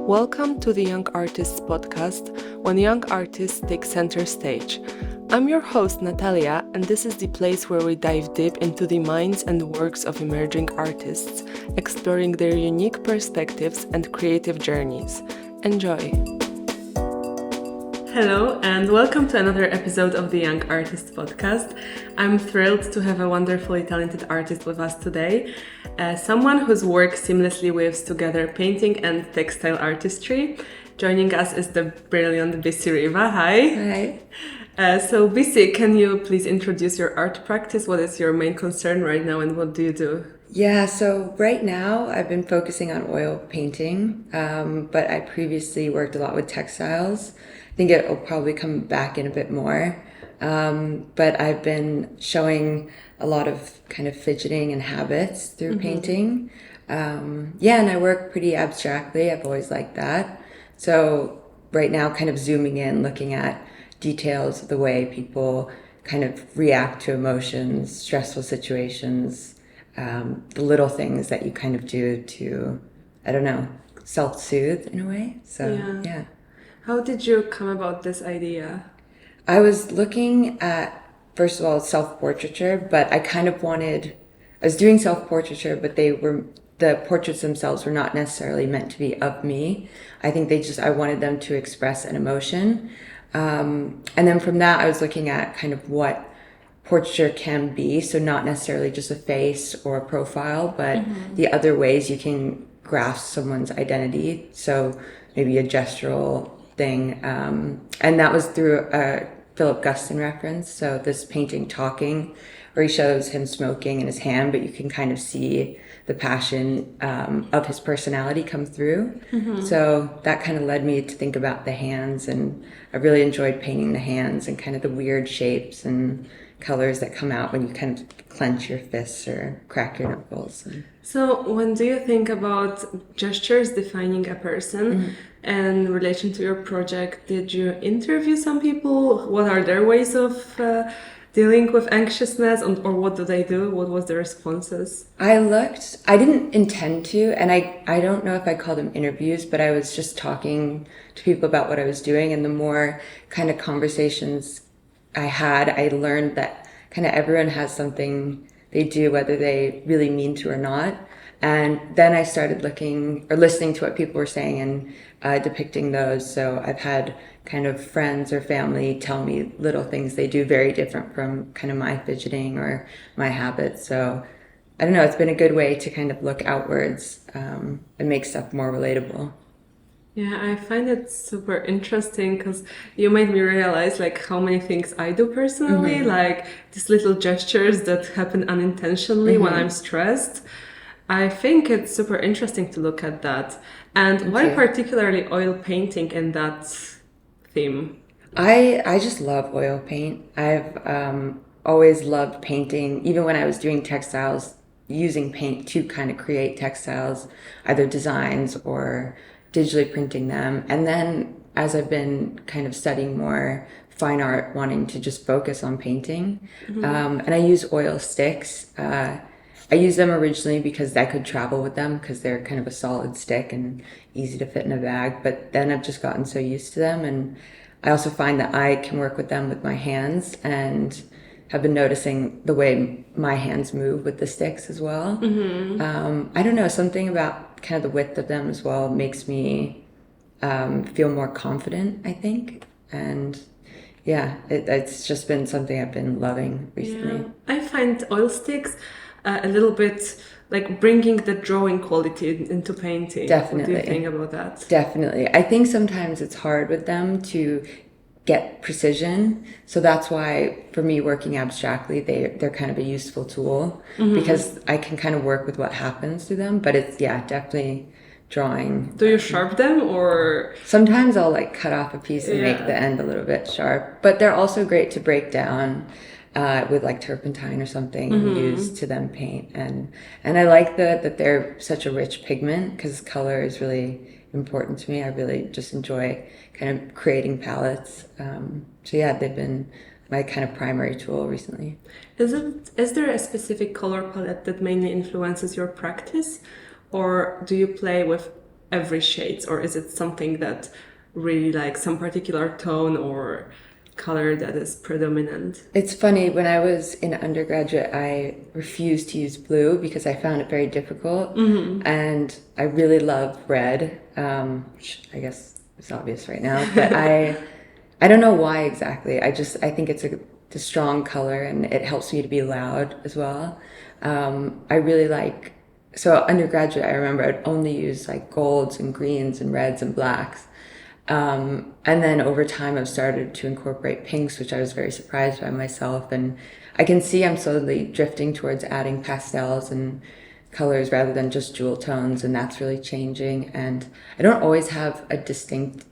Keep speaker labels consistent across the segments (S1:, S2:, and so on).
S1: Welcome to the Young Artists podcast, when young artists take center stage. I'm your host, Natalia, and this is the place where we dive deep into the minds and works of emerging artists, exploring their unique perspectives and creative journeys. Enjoy! Hello, and welcome to another episode of the Young Artists podcast. I'm thrilled to have a wonderfully talented artist with us today, someone whose work seamlessly weaves together painting and textile artistry. Joining us is the brilliant Bissy Riva. Hi.
S2: Hi.
S1: So Bissy, can you please introduce your art practice? What is your main concern right now and what do you do?
S2: Yeah, so right now I've been focusing on oil painting, but I previously worked a lot with textiles. I think it will probably come back in a bit more. But I've been showing a lot of kind of fidgeting and habits through painting. And I work pretty abstractly. I've always liked that. So right now kind of zooming in, looking at details of the way people kind of react to emotions, stressful situations, the little things that you kind of do to, self-soothe in a way. So, yeah.
S1: How did you come about this idea?
S2: I was looking at, first of all, self-portraiture, but I was doing self-portraiture, but the portraits themselves were not necessarily meant to be of me. I think I wanted them to express an emotion. And then from that, I was looking at kind of what portraiture can be. So not necessarily just a face or a profile, but the other ways you can grasp someone's identity. So maybe a gestural thing. And that was through a Philip Guston reference. So this painting Talking, where he shows him smoking in his hand, but you can kind of see the passion of his personality come through. So that kind of led me to think about the hands, and I really enjoyed painting the hands and kind of the weird shapes and colors that come out when you kind of clench your fists or crack your knuckles.
S1: So when do you think about gestures defining a person? And in relation to your project, did you interview some people? What are their ways of dealing with anxiousness, or what do they do? What was the responses?
S2: I didn't intend to, and I don't know if I call them interviews, but I was just talking to people about what I was doing, and the more kind of conversations I had, I learned that kind of everyone has something they do, whether they really mean to or not. And then I started looking or listening to what people were saying and depicting those. So I've had kind of friends or family tell me little things they do very different from kind of my fidgeting or my habits. So I don't know, it's been a good way to kind of look outwards and make stuff more relatable.
S1: Yeah, I find it super interesting because you made me realize like how many things I do personally, like these little gestures that happen unintentionally when I'm stressed. I think it's super interesting to look at that. And why particularly oil painting in that theme?
S2: I just love oil paint. I've always loved painting, even when I was doing textiles, using paint to kind of create textiles, either designs or digitally printing them. And then as I've been kind of studying more fine art, wanting to just focus on painting, and I use oil sticks. I used them originally because I could travel with them because they're kind of a solid stick and easy to fit in a bag. But then I've just gotten so used to them. And I also find that I can work with them with my hands and have been noticing the way my hands move with the sticks as well. I don't know, something about kind of the width of them as well makes me feel more confident, I think. And yeah, it's just been something I've been loving recently.
S1: Yeah. I find oil sticks a little bit like bringing the drawing quality into painting.
S2: Definitely.
S1: What do you think about that?
S2: Definitely. I think sometimes it's hard with them to get precision. So that's why for me working abstractly, they're kind of a useful tool because I can kind of work with what happens through them. But it's, definitely drawing.
S1: Do you sharp them or?
S2: Sometimes I'll like cut off a piece and make the end a little bit sharp. But they're also great to break down with like turpentine or something and use to then paint. And I like that they're such a rich pigment because color is really important to me. I really just enjoy kind of creating palettes. They've been my kind of primary tool recently.
S1: Is there a specific color palette that mainly influences your practice, or do you play with every shades, or is it something that really like some particular tone or color that is predominant?
S2: It's funny, when I was in undergraduate, I refused to use blue because I found it very difficult. And I really love red, which I guess is obvious right now, but I don't know why exactly. I think it's a strong color and it helps me to be loud as well. I really like, so undergraduate, I remember I'd only use like golds and greens and reds and blacks. And then over time, I've started to incorporate pinks, which I was very surprised by myself. And I can see I'm slowly drifting towards adding pastels and colors rather than just jewel tones. And that's really changing. And I don't always have a distinct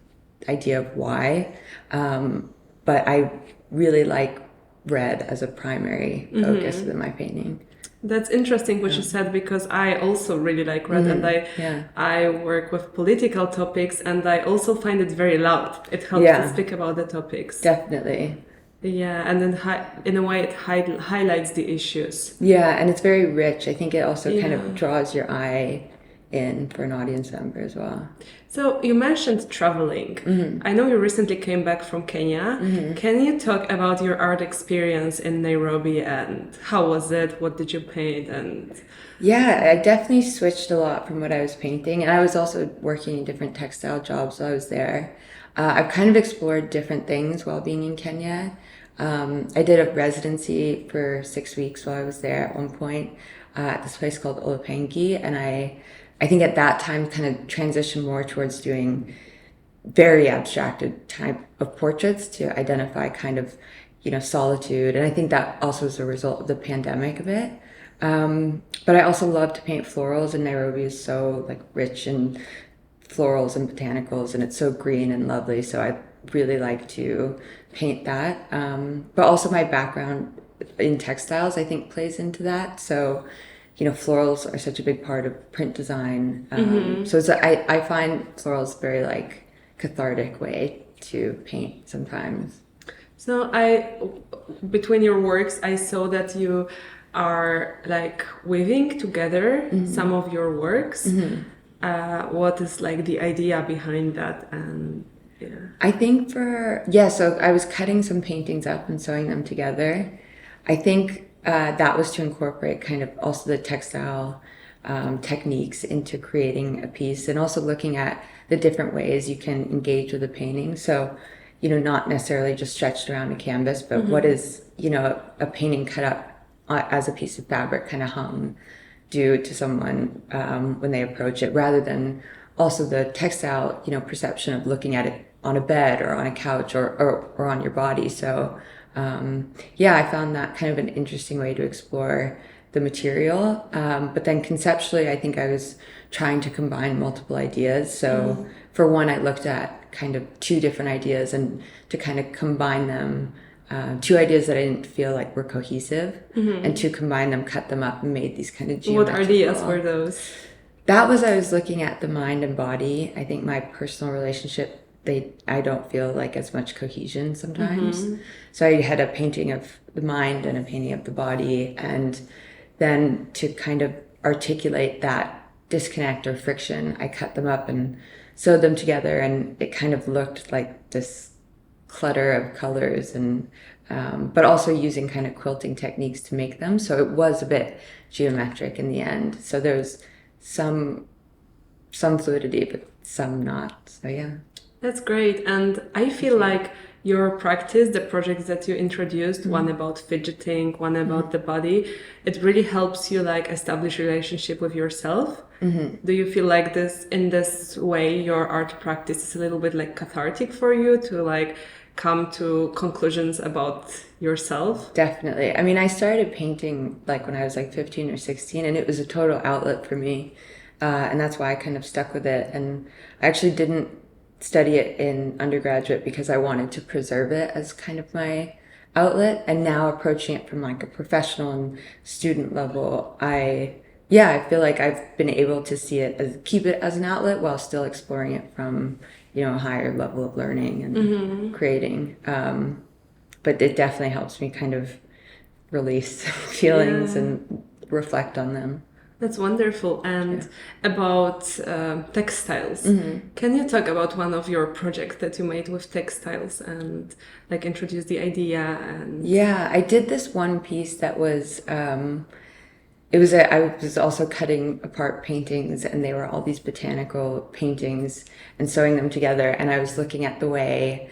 S2: idea of why, but I really like red as a primary focus in my painting.
S1: That's interesting what you said, because I also really like red, and I work with political topics, and I also find it very loud. It helps to speak about the topics.
S2: Definitely.
S1: Yeah, and then in a way it highlights the issues.
S2: Yeah, and it's very rich. I think it also kind of draws your eye in for an audience member as well.
S1: So you mentioned traveling. I know you recently came back from Kenya. Can you talk about your art experience in Nairobi and how was it? What did you paint? And
S2: yeah, I definitely switched a lot from what I was painting, and I was also working in different textile jobs while I was there. I've kind of explored different things while being in Kenya. I did a residency for 6 weeks while I was there at one point at this place called Olapengi, and I think at that time kind of transitioned more towards doing very abstracted type of portraits to identify kind of, solitude. And I think that also was a result of the pandemic a bit. But I also love to paint florals, and Nairobi is so like rich in florals and botanicals, and it's so green and lovely. So I really like to paint that. But also my background in textiles, I think, plays into that. So florals are such a big part of print design. So I find florals very like cathartic way to paint sometimes.
S1: so between your works, I saw that you are like weaving together some of your works. What is like the idea behind that? And
S2: I think so I was cutting some paintings up and sewing them together. I think that was to incorporate kind of also the textile techniques into creating a piece, and also looking at the different ways you can engage with a painting. So, not necessarily just stretched around a canvas, but what is, a painting cut up as a piece of fabric kind of hung do to someone when they approach it, rather than also the textile, perception of looking at it on a bed or on a couch or on your body. So I found that kind of an interesting way to explore the material. But then conceptually, I think I was trying to combine multiple ideas. So for one, I looked at kind of two different ideas and to kind of combine them, two ideas that I didn't feel like were cohesive, and to combine them, cut them up, and made these kind of geometrical.
S1: What ideas were those?
S2: That was, I was looking at the mind and body. I think my personal relationship, I don't feel like as much cohesion sometimes. So I had a painting of the mind and a painting of the body, and then to kind of articulate that disconnect or friction, I cut them up and sewed them together, and it kind of looked like this clutter of colors, and but also using kind of quilting techniques to make them. So it was a bit geometric in the end. So there's some fluidity, but some not. So yeah.
S1: That's great. And I feel like your practice, the projects that you introduced, one about fidgeting, one about the body, it really helps you like establish a relationship with yourself. Do you feel like in this way, your art practice is a little bit like cathartic for you to like come to conclusions about yourself?
S2: Definitely. I mean, I started painting like when I was like 15 or 16, and it was a total outlet for me. And that's why I kind of stuck with it. And I actually didn't study it in undergraduate because I wanted to preserve it as kind of my outlet. And now approaching it from like a professional and student level, I feel like I've been able to keep it as an outlet while still exploring it from, a higher level of learning and creating. But it definitely helps me kind of release feelings and reflect on them.
S1: That's wonderful. And about textiles, can you talk about one of your projects that you made with textiles and like introduce the idea and
S2: Yeah, I did this one piece that was I was also cutting apart paintings, and they were all these botanical paintings and sewing them together, and I was looking at the way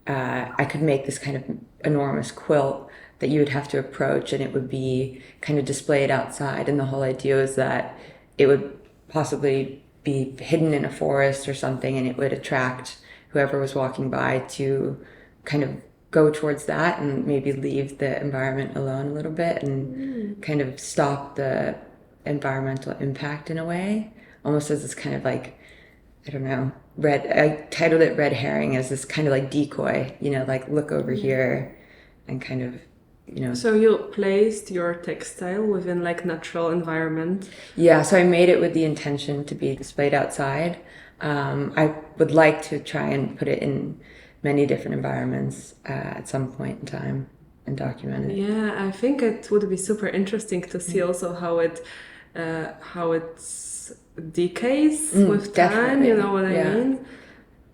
S2: I could make this kind of enormous quilt that you would have to approach, and it would be kind of displayed outside. And the whole idea was that it would possibly be hidden in a forest or something, and it would attract whoever was walking by to kind of go towards that and maybe leave the environment alone a little bit and kind of stop the environmental impact in a way, almost as this kind of like, I don't know, I titled it Red Herring, as this kind of like decoy, like look over here and kind of,
S1: So you placed your textile within like natural environment.
S2: Yeah, so I made it with the intention to be displayed outside. I would like to try and put it in many different environments at some point in time and document it.
S1: Yeah, I think it would be super interesting to see also how it decays with time.
S2: Definitely.
S1: You know what I mean?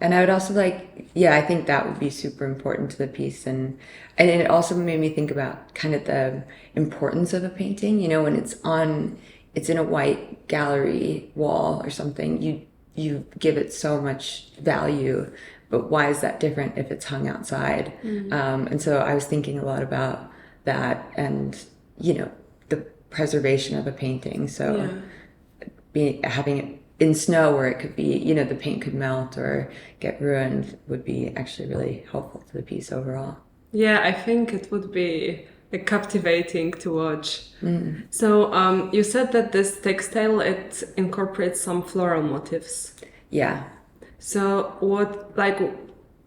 S2: And I would also I think that would be super important to the piece, and it also made me think about kind of the importance of a painting. When it's in a white gallery wall or something, you give it so much value, but why is that different if it's hung outside? And so I was thinking a lot about that, and the preservation of a painting. So having it in snow where it could be, the paint could melt or get ruined would be actually really helpful to the piece overall.
S1: Yeah, I think it would be captivating to watch. So you said that this textile, it incorporates some floral motifs.
S2: Yeah.
S1: So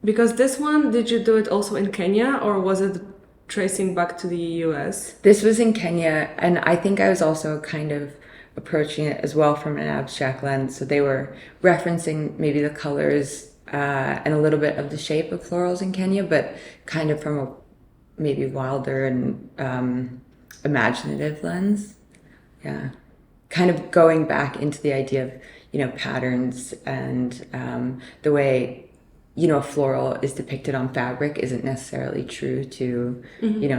S1: because this one, did you do it also in Kenya or was it tracing back to the US?
S2: This was in Kenya, and I think I was also kind of approaching it as well from an abstract lens. So they were referencing maybe the colors and a little bit of the shape of florals in Kenya, but kind of from a maybe wilder and imaginative lens. Yeah. Kind of going back into the idea of, patterns and the way, a floral is depicted on fabric isn't necessarily true to,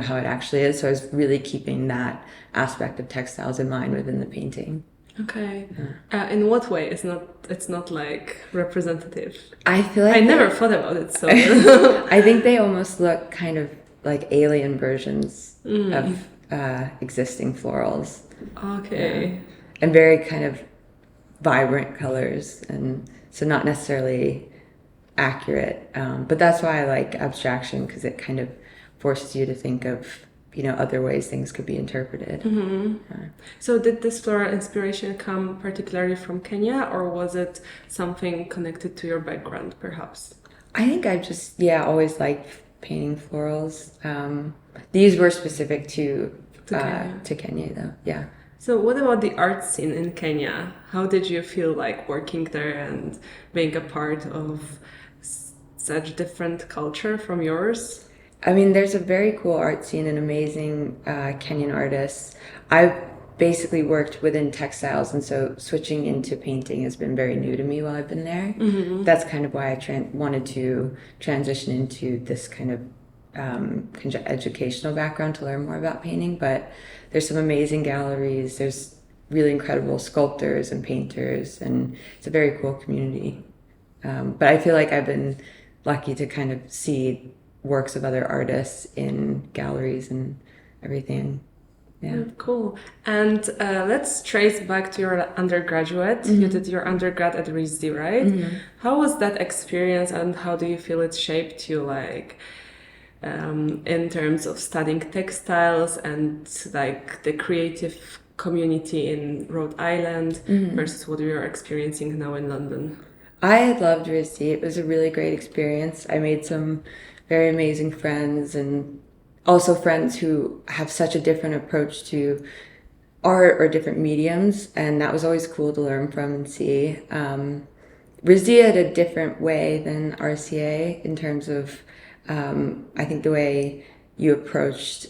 S2: how it actually is. So I was really keeping that aspect of textiles in mind within the painting.
S1: Okay. In what way? It's not like representative.
S2: I feel like
S1: I never thought about it. So
S2: I think they almost look kind of like alien versions of existing florals.
S1: Okay.
S2: And very kind of vibrant colors, and so not necessarily accurate. But that's why I like abstraction, because it kind of forces you to think of, other ways things could be interpreted.
S1: So did this floral inspiration come particularly from Kenya, or was it something connected to your background, perhaps?
S2: I think I just, always liked painting florals. These were specific to Kenya, though. Yeah.
S1: So what about the art scene in Kenya? How did you feel like working there and being a part of such different culture from yours?
S2: I mean, there's a very cool art scene and amazing Kenyan artists. I've basically worked within textiles, and so switching into painting has been very new to me while I've been there. That's kind of why I wanted to transition into this kind of educational background to learn more about painting. But there's some amazing galleries, there's really incredible sculptors and painters, and it's a very cool community. But I feel like I've been lucky to kind of see works of other artists in galleries and everything. Yeah.
S1: Cool. And let's trace back to your undergraduate. You did your undergrad at Rhode, right? How was that experience, and how do you feel it shaped you, like in terms of studying textiles and like the creative community in Rhode Island versus what you're experiencing now in London?
S2: I loved Rhode. It was a really great experience. I made some very amazing friends, and also friends who have such a different approach to art or different mediums, and that was always cool to learn from and see. RISD had a different way than RCA in terms of, I think the way you approached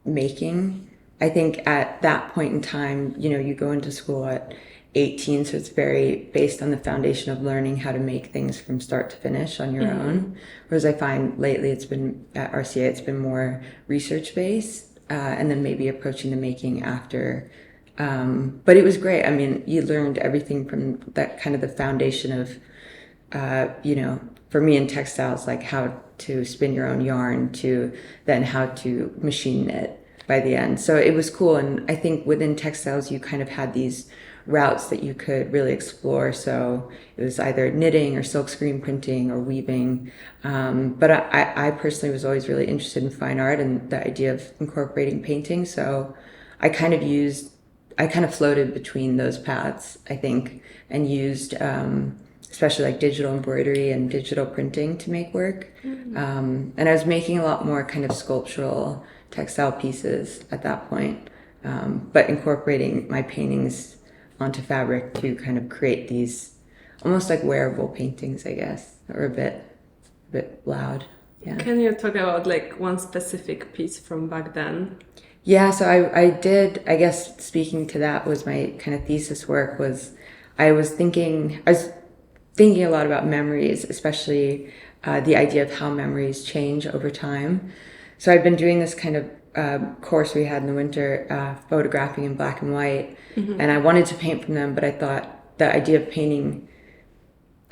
S2: making I think at that point in time, you go into school at 18, so it's very based on the foundation of learning how to make things from start to finish on your own. Whereas I find lately it's been at RCA, it's been more research based, and then maybe approaching the making after. But it was great. I mean, you learned everything from that kind of the foundation of, for me in textiles, like how to spin your own yarn to then how to machine knit by the end. So it was cool. And I think within textiles, you kind of had these routes that you could really explore. So it was either knitting or silk screen printing or weaving. But I personally was always really interested in fine art and the idea of incorporating painting. So I kind of floated between those paths, I think, and used especially like digital embroidery and digital printing to make work. And I was making a lot more kind of sculptural textile pieces at that point, but incorporating my paintings onto fabric to kind of create these almost like wearable paintings, I guess, or a bit loud. Yeah.
S1: Can you talk about like one specific piece from back then?
S2: Yeah, so I did, I guess speaking to that was my kind of thesis work was I was thinking a lot about memories, especially the idea of how memories change over time. So I'd been doing this kind of course we had in the winter, photographing in black and white, and I wanted to paint from them, but I thought the idea of painting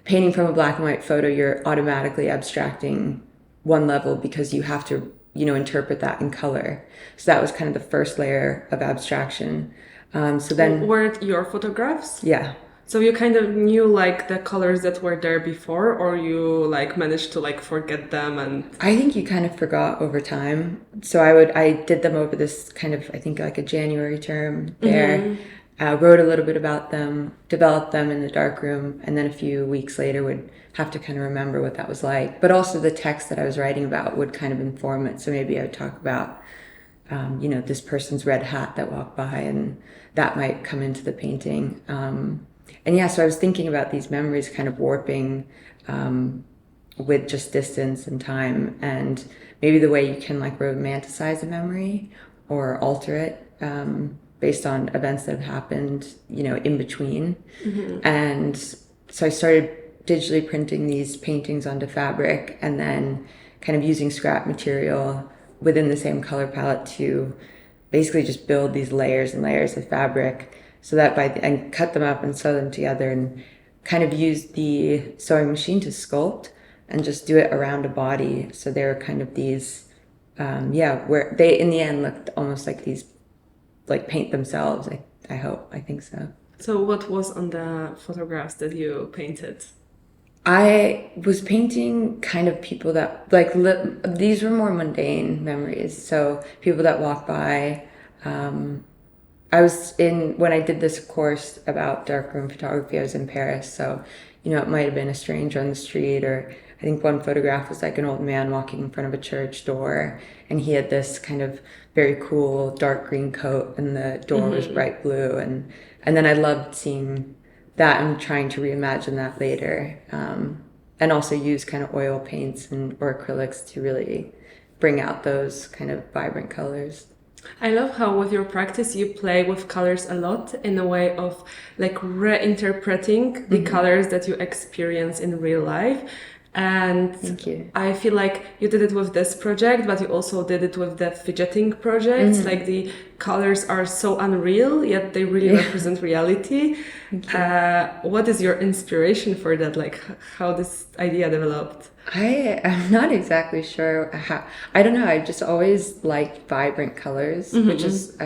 S2: from a black and white photo, you're automatically abstracting one level because you have to, interpret that in color. So that was kind of the first layer of abstraction. So then,
S1: were it your photographs?
S2: Yeah.
S1: So you kind of knew like the colors that were there before, or you like managed to like forget them? And
S2: I think you kind of forgot over time. So I did them over this kind of, I think like a January term there. Wrote a little bit about them, developed them in the darkroom, and then a few weeks later would have to kind of remember what that was like. But also the text that I was writing about would kind of inform it. So maybe I would talk about, this person's red hat that walked by, and that might come into the painting. And yeah, so I was thinking about these memories kind of warping with just distance and time, and maybe the way you can like romanticize a memory or alter it. Based on events that have happened, in between. And so I started digitally printing these paintings onto fabric and then kind of using scrap material within the same color palette to basically just build these layers and layers of fabric so that and cut them up and sew them together and kind of use the sewing machine to sculpt and just do it around a body. So they were kind of these, where they in the end looked almost like these like paint themselves. I think so.
S1: So what was on the photographs that you painted?
S2: I was painting kind of people that like these were more mundane memories. So people that walk by. I was when I did this course about darkroom photography, I was in Paris. So, it might have been a stranger on the street, or I think one photograph was like an old man walking in front of a church door, and he had this kind of very cool dark green coat, and the door was bright blue, and then I loved seeing that and trying to reimagine that later, and also use kind of oil paints or acrylics to really bring out those kind of vibrant colors.
S1: I love how with your practice you play with colors a lot in a way of like reinterpreting the colors that you experience in real life. And
S2: Thank you.
S1: I feel like you did it with this project, but you also did it with the fidgeting projects. Like the colors are so unreal, yet they really represent reality. What is your inspiration for that? Like how this idea developed?
S2: I'm not exactly sure how. I don't know. I just always liked vibrant colors, which is,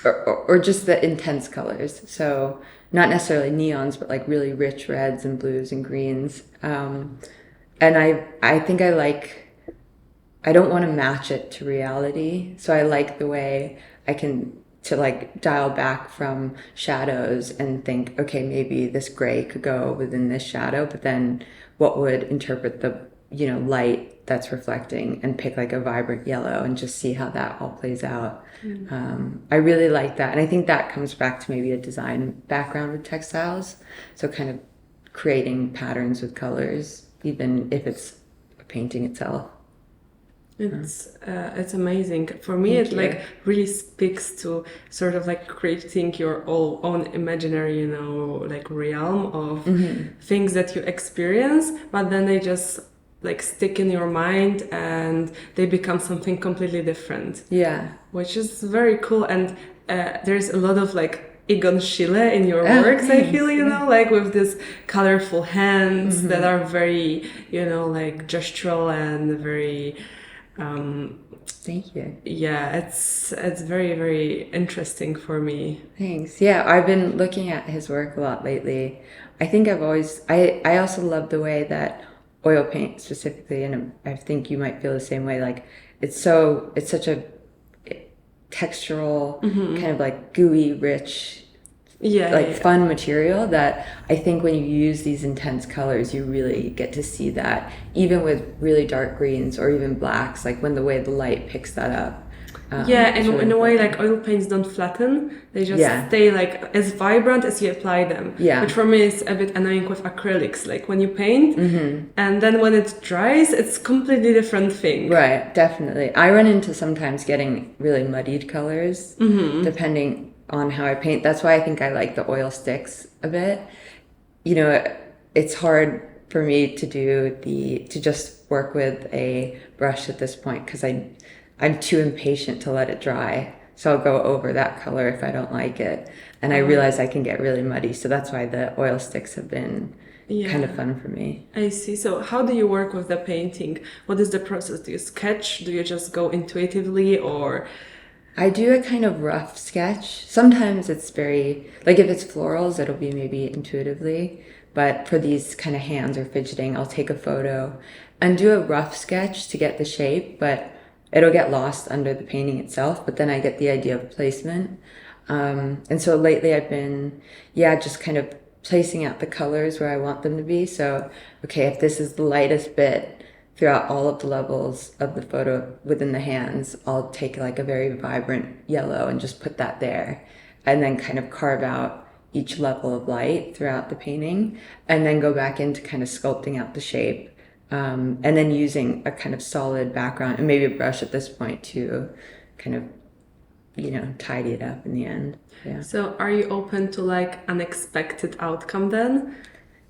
S2: or just the intense colors. So not necessarily neons, but like really rich reds and blues and greens. And I think I don't want to match it to reality. So I like the way to like dial back from shadows and think, okay, maybe this gray could go within this shadow, but then what would interpret the, light that's reflecting, and pick like a vibrant yellow and just see how that all plays out. I really like that. And I think that comes back to maybe a design background with textiles. So kind of creating patterns with colors, even if it's a painting itself.
S1: It's amazing. For me,
S2: Thank
S1: it
S2: you.
S1: like really speaks to sort of like creating your own imaginary, like realm of things that you experience, but then they just like stick in your mind and they become something completely different.
S2: Yeah.
S1: Which is very cool. And there's a lot of like Egon Schiele in your
S2: Oh,
S1: works, I feel,
S2: thanks.
S1: like with these colorful hands that are very, like gestural and very,
S2: Thank you.
S1: yeah, it's very, very interesting for me.
S2: Thanks. Yeah, I've been looking at his work a lot lately. I think I also love the way that oil paint specifically, and I think you might feel the same way. Like it's such a textural, kind of like gooey, rich,
S1: Yeah,
S2: like
S1: yeah,
S2: fun material that I think when you use these intense colors, you really get to see that even with really dark greens or even blacks, like when the way the light picks that up.
S1: yeah,
S2: It's
S1: and
S2: really
S1: in a way,
S2: important.
S1: like oil paints don't flatten; they just
S2: Yeah.
S1: stay like as vibrant as you apply them.
S2: Yeah.
S1: Which for me is a bit annoying with acrylics. Like when you paint, and then when it dries, it's completely different thing.
S2: Right, definitely. I run into sometimes getting really muddied colors depending on how I paint. That's why I think I like the oil sticks a bit. It's hard for me to just work with a brush at this point because I'm too impatient to let it dry. So I'll go over that color if I don't like it. And I realize I can get really muddy. So that's why the oil sticks have been kind of fun for me.
S1: I see. So how do you work with the painting? What is the process? Do you sketch? Do you just go intuitively or?
S2: I do a kind of rough sketch. Sometimes it's very, like if it's florals, it'll be maybe intuitively. But for these kind of hands or fidgeting, I'll take a photo and do a rough sketch to get the shape, but it'll get lost under the painting itself. But then I get the idea of placement. And so lately I've been, just kind of placing out the colors where I want them to be. So, okay, if this is the lightest bit, throughout all of the levels of the photo within the hands, I'll take like a very vibrant yellow and just put that there and then kind of carve out each level of light throughout the painting and then go back into kind of sculpting out the shape and then using a kind of solid background and maybe a brush at this point to kind of, tidy it up in the end. Yeah.
S1: So are you open to like unexpected outcome then?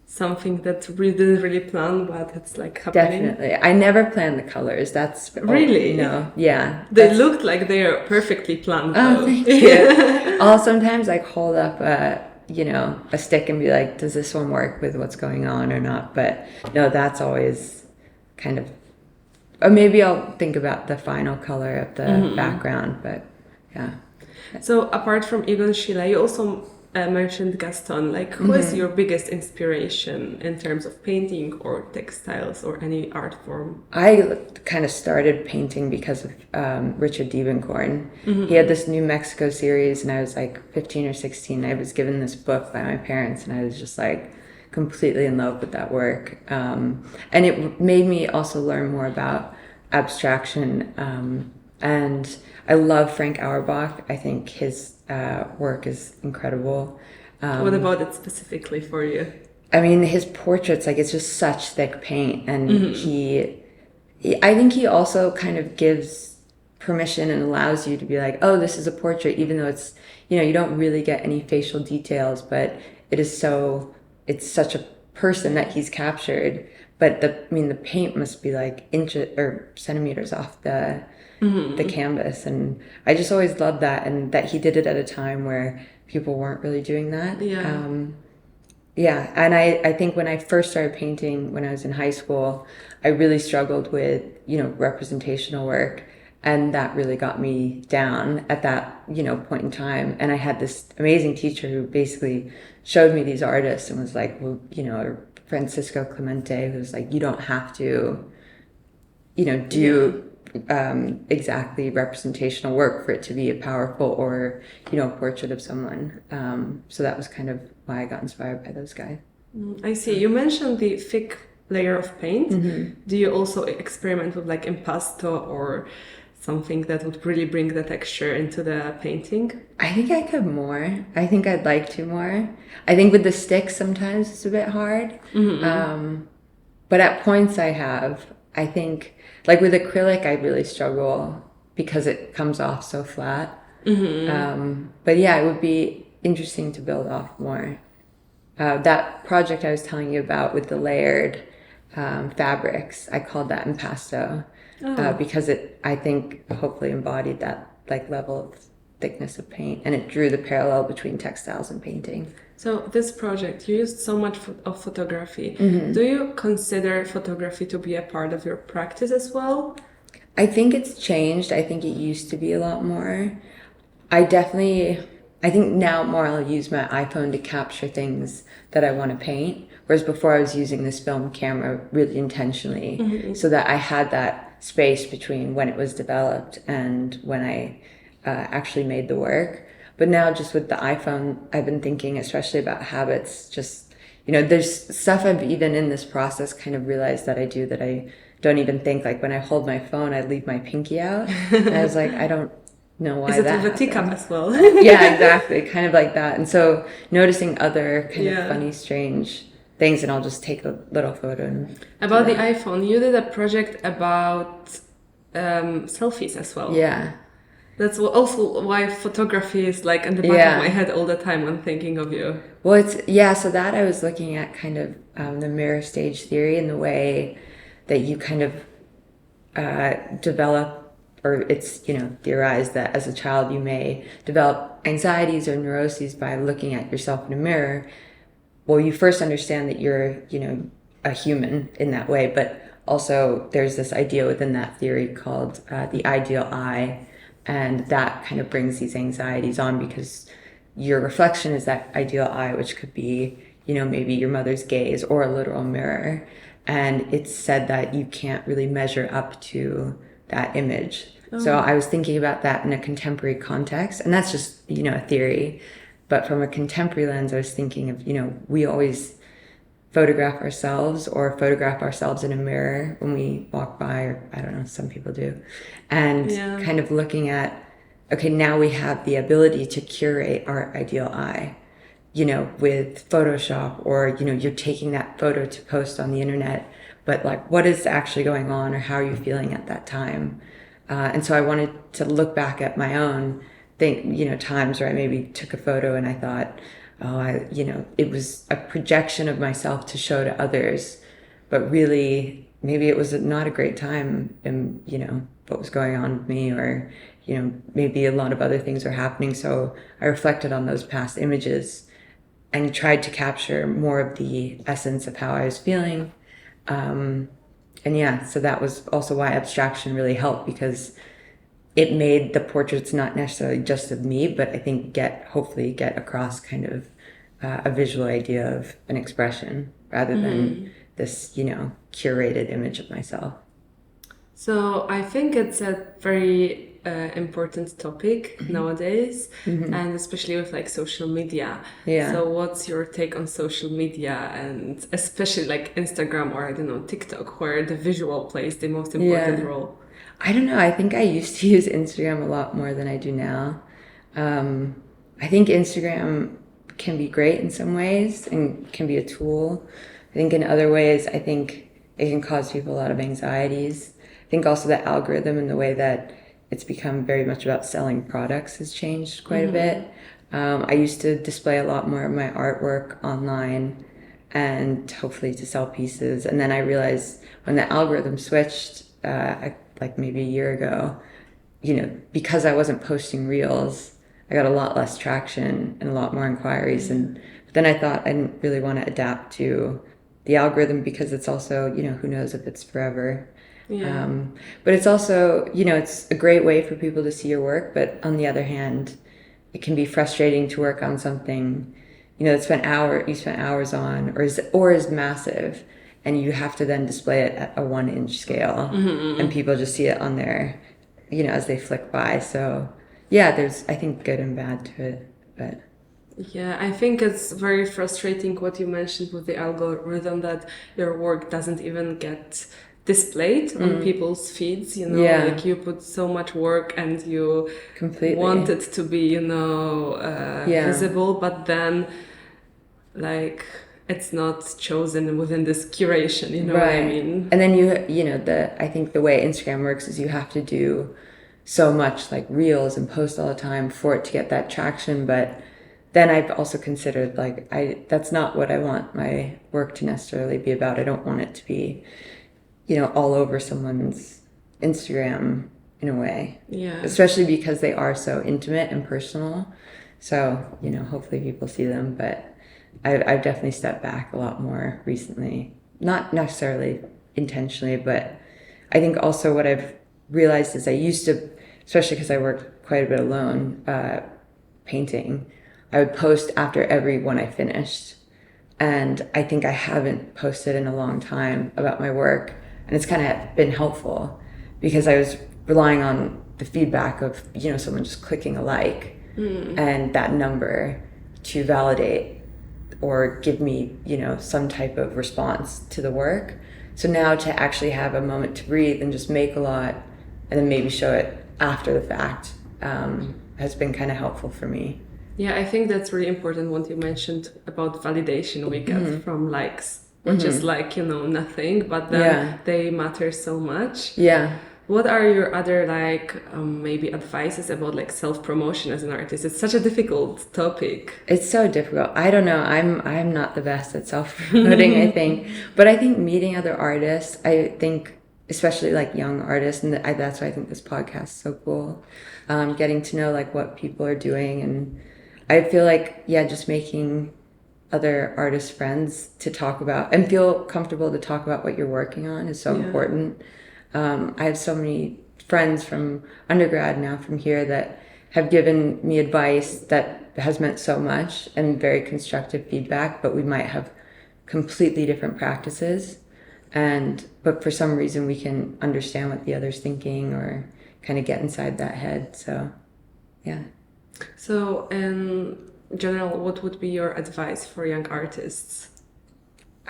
S1: Something that we didn't really plan, but it's like happening.
S2: Definitely. I never plan the colors. That's
S1: really
S2: no. Yeah.
S1: They looked like they are perfectly planned.
S2: Oh,
S1: though.
S2: thank you. I'll sometimes like hold up a stick and be like, does this one work with what's going on or not? But no, that's always kind of, or maybe I'll think about the final color of the background, but yeah.
S1: So apart from Egon Schiele, you also mentioned Gaston. Like, who is your biggest inspiration in terms of painting or textiles or any art form?
S2: I kind of started painting because of Richard Diebenkorn. He had this New Mexico series, and I was like 15 or 16. I was given this book by my parents, and I was just like completely in love with that work. And it made me also learn more about abstraction. And I love Frank Auerbach. I think his work is incredible.
S1: What about it specifically for you?
S2: I mean, his portraits, like it's just such thick paint, and I think he also kind of gives permission and allows you to be like, oh, this is a portrait, even though it's, you don't really get any facial details, but it's such a person that he's captured. But the paint must be like inches or centimeters off the canvas, and I just always loved that, and that he did it at a time where people weren't really doing that. And I think when I first started painting when I was in high school, I really struggled with representational work, and that really got me down at that point in time. And I had this amazing teacher who basically showed me these artists and was like, well, Francisco Clemente, who's like, you don't have to do exactly representational work for it to be a powerful or portrait of someone. So that was kind of why I got inspired by those guys.
S1: I see. You mentioned the thick layer of paint. Do you also experiment with like impasto or something that would really bring the texture into the painting?
S2: I think I could more. I think I'd like to more. I think with the sticks sometimes it's a bit hard. But at points I I think, like with acrylic, I really struggle because it comes off so flat. But yeah, it would be interesting to build off more. That project I was telling you about with the layered fabrics, I called that impasto because it, I think, hopefully embodied that like level of thickness of paint, and it drew the parallel between textiles and painting.
S1: So this project, you used so much of photography. Do you consider photography to be a part of your practice as well?
S2: I think it's changed. I think it used to be a lot more. I definitely, I think now more I'll use my iPhone to capture things that I want to paint. Whereas before I was using this film camera really intentionally so that I had that space between when it was developed and when I actually made the work. But now just with the iPhone, I've been thinking especially about habits, just, you know, there's stuff I've even in this process kind of realized that I do that I don't even think, like when I hold my phone, I leave my pinky out. And I was like, I don't know why
S1: Is it
S2: that
S1: with a teacup
S2: happens.
S1: as well?
S2: Yeah, exactly. Kind of like that. And so noticing other kind of funny, strange things, and I'll just take a little photo. And
S1: About the iPhone, you did a project about selfies as well.
S2: yeah.
S1: That's also why photography is like in the back of my head all the time when thinking of you.
S2: Well, it's, yeah, so that I was looking at kind of the mirror stage theory and the way that you kind of develop, or it's, you know, theorized that as a child you may develop anxieties or neuroses by looking at yourself in a mirror. Well, you first understand that you're, you know, a human in that way, but also there's this idea within that theory called the ideal eye, and that kind of brings these anxieties on because your reflection is that ideal eye, which could be, you know, maybe your mother's gaze or a literal mirror. And it's said that you can't really measure up to that image. So I was thinking about that in a contemporary context, and that's just, you know, a theory. But from a contemporary lens, I was thinking of, you know, we always photograph ourselves or photograph ourselves in a mirror when we walk by, or I don't know, some people do. And kind of looking at, okay, now we have the ability to curate our ideal eye, you know, with Photoshop, or, you know, you're taking that photo to post on the internet, but like, what is actually going on, or how are you feeling at that time? And so I wanted to look back at my own you know, times where I maybe took a photo and I thought, oh, you know, it was a projection of myself to show to others, but really maybe it was not a great time in, you know, what was going on with me, or, you know, maybe a lot of other things were happening. So I reflected on those past images and tried to capture more of the essence of how I was feeling. And yeah, so that was also why abstraction really helped, because it made the portraits not necessarily just of me, but I think hopefully get across kind of a visual idea of an expression rather than this, you know, curated image of myself.
S1: So I think it's a very important topic nowadays, and especially with like social media.
S2: Yeah.
S1: So what's your take on social media, and especially like Instagram or I don't know, TikTok, where the visual plays the most important role?
S2: I don't know. I think I used to use Instagram a lot more than I do now. I think Instagram can be great in some ways and can be a tool. I think in other ways, I think it can cause people a lot of anxieties. I think also the algorithm and the way that it's become very much about selling products has changed quite a bit. I used to display a lot more of my artwork online and hopefully to sell pieces. And then I realized when the algorithm switched, like maybe a year ago, you know, because I wasn't posting reels, I got a lot less traction and a lot more inquiries. And then I thought I didn't really want to adapt to the algorithm, because it's also, you know, who knows if it's forever. But it's also, you know, it's a great way for people to see your work. But on the other hand, it can be frustrating to work on something, you know, you spent hours on, or is massive, and you have to then display it at a 1-inch scale, and people just see it on there, you know, as they flick by. So yeah, there's, I think, good and bad to it, but.
S1: Yeah, I think it's very frustrating what you mentioned with the algorithm, that your work doesn't even get displayed on people's feeds, you know, like you put so much work and you want it to be, you know, visible, but then like it's not chosen within this curation, you know what I mean?
S2: And then I think the way Instagram works is you have to do so much like reels and post all the time for it to get that traction. But then I've also considered like that's not what I want my work to necessarily be about. I don't want it to be, all over someone's Instagram in a way.
S1: Yeah.
S2: Especially because they are so intimate and personal. So, hopefully people see them, but I've definitely stepped back a lot more recently. Not necessarily intentionally, but I think also what I've realized is I used to, especially because I worked quite a bit alone, painting, I would post after every one I finished. And I think I haven't posted in a long time about my work. And it's kind of been helpful because I was relying on the feedback of, someone just clicking a like and that number to validate or give me, some type of response to the work. So now to actually have a moment to breathe and just make a lot and then maybe show it after the fact has been kind of helpful for me.
S1: Yeah, I think that's really important what you mentioned about validation we get from likes, which is like, nothing, but then they matter so much.
S2: Yeah.
S1: What are your other maybe advices about like self-promotion as an artist? It's such a difficult topic.
S2: It's so difficult. I don't know. I'm not the best at self-promoting, I think. But I think meeting other artists, I think especially like young artists, and that's why I think this podcast is so cool. Getting to know like what people are doing, and I feel like just making other artist friends to talk about and feel comfortable to talk about what you're working on is so important. I have so many friends from undergrad now from here that have given me advice that has meant so much and very constructive feedback, but we might have completely different practices. But for some reason we can understand what the other's thinking or kind of get inside that head. So, yeah.
S1: So in general, what would be your advice for young artists?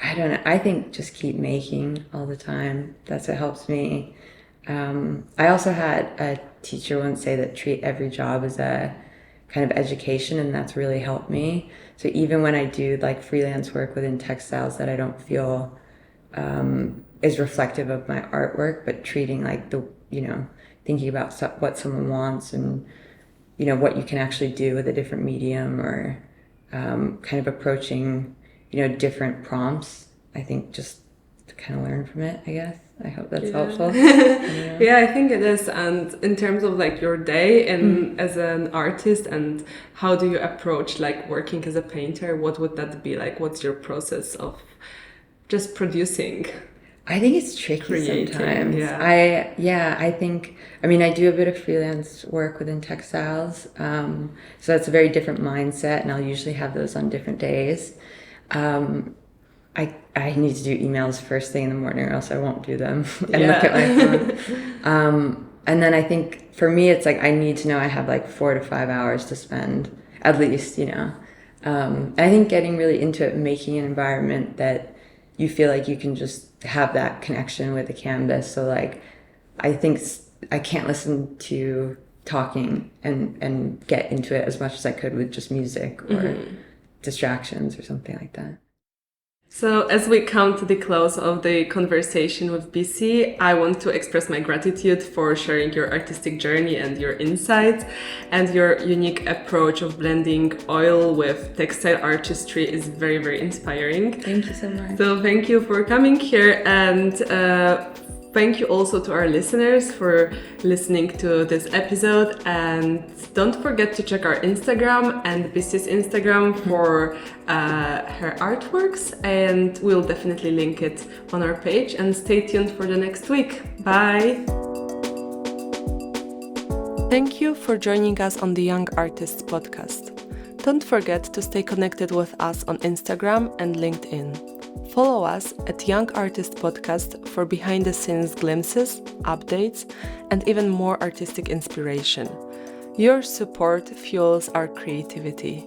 S2: I don't know. I think just keep making all the time. That's what helps me. I also had a teacher once say that treat every job as a kind of education, and that's really helped me. So even when I do like freelance work within textiles that I don't feel is reflective of my artwork, but treating like thinking about what someone wants and, what you can actually do with a different medium or kind of approaching different prompts. I think just to kind of learn from it, I guess. I hope that's helpful.
S1: Yeah, I think it is. And in terms of like your day and as an artist, and how do you approach like working as a painter? What would that be like? What's your process of just producing?
S2: I think it's tricky
S1: creating,
S2: sometimes. I think, I do a bit of freelance work within textiles. So that's a very different mindset, and I'll usually have those on different days. I need to do emails first thing in the morning or else I won't do them and look at my phone. And then I think for me, it's like I need to know I have like 4 to 5 hours to spend at least, And I think getting really into it, making an environment that you feel like you can just have that connection with the canvas. So like, I think I can't listen to talking and get into it as much as I could with just music or distractions or something like that.
S1: So as we come to the close of the conversation with Bissy, I want to express my gratitude for sharing your artistic journey and your insights, and your unique approach of blending oil with textile artistry is very, very inspiring.
S2: Thank you so much.
S1: So thank you for coming here, and thank you also to our listeners for listening to this episode. And don't forget to check our Instagram and Bissy's Instagram for her artworks, and we'll definitely link it on our page. And stay tuned for the next week. Bye! Thank you for joining us on the Young Artists podcast. Don't forget to stay connected with us on Instagram and LinkedIn. Follow us at Young Artist Podcast for behind-the-scenes glimpses, updates, and even more artistic inspiration. Your support fuels our creativity.